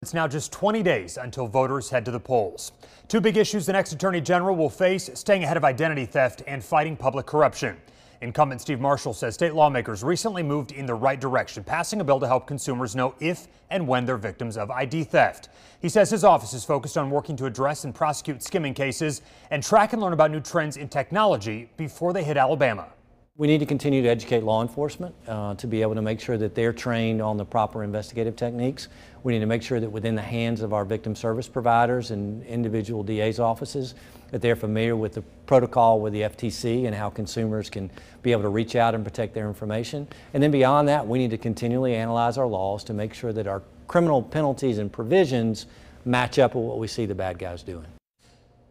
It's now just 20 days until voters head to the polls. Two big issues the next attorney general will face: staying ahead of identity theft and fighting public corruption. Incumbent Steve Marshall says state lawmakers recently moved in the right direction, passing a bill to help consumers know if and when they're victims of ID theft. He says his office is focused on working to address and prosecute skimming cases and track and learn about new trends in technology before they hit Alabama. We need to continue to educate law enforcement to be able to make sure that they're trained on the proper investigative techniques. We need to make sure that within the hands of our victim service providers and individual DA's offices that they're familiar with the protocol with the FTC and how consumers can be able to reach out and protect their information. And then beyond that, we need to continually analyze our laws to make sure that our criminal penalties and provisions match up with what we see the bad guys doing.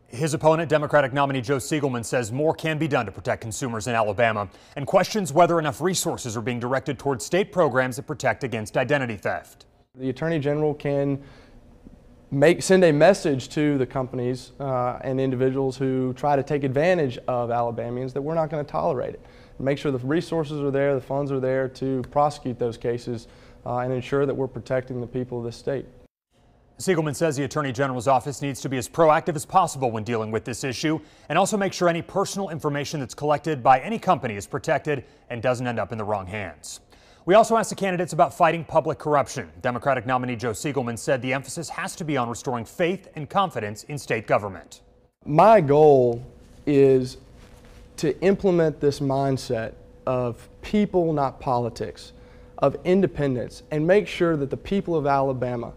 His opponent, Democratic nominee Joe Siegelman, says more can be done to protect consumers in Alabama and questions whether enough resources are being directed towards state programs that protect against identity theft. The Attorney General can send a message to the companies and individuals who try to take advantage of Alabamians that we're not going to tolerate it. Make sure the resources are there, the funds are there to prosecute those cases and ensure that we're protecting the people of this state. Siegelman says the Attorney General's office needs to be as proactive as possible when dealing with this issue and also make sure any personal information that's collected by any company is protected and doesn't end up in the wrong hands. We also asked the candidates about fighting public corruption. Democratic nominee Joe Siegelman said the emphasis has to be on restoring faith and confidence in state government. My goal is to implement this mindset of people, not politics, of independence, and make sure that the people of Alabama,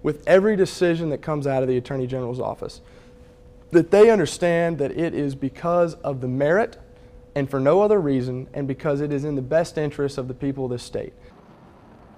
with every decision that comes out of the Attorney General's office, that they understand that it is because of the merit and for no other reason, and because it is in the best interest of the people of this state.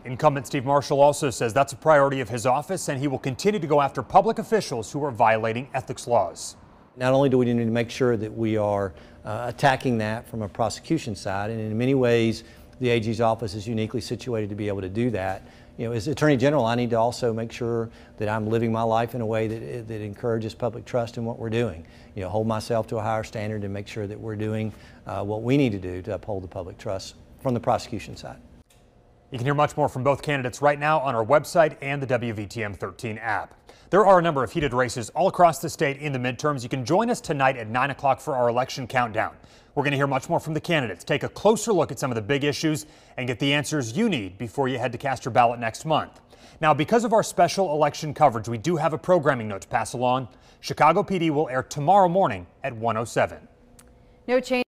Incumbent Steve Marshall also says that's a priority of his office, and he will continue to go after public officials who are violating ethics laws. Not only do we need to make sure that we are attacking that from a prosecution side, and in many ways the AG's office is uniquely situated to be able to do that. You know, as Attorney General, I need to also make sure that I'm living my life in a way that encourages public trust in what we're doing. You know, hold myself to a higher standard and make sure that we're doing what we need to do to uphold the public trust from the prosecution side. You can hear much more from both candidates right now on our website and the WVTM 13 app. There are a number of heated races all across the state in the midterms. You can join us tonight at 9 o'clock for our election countdown. We're going to hear much more from the candidates, take a closer look at some of the big issues, and get the answers you need before you head to cast your ballot next month. Now, because of our special election coverage, we do have a programming note to pass along. Chicago PD will air tomorrow morning at 1:07. No change.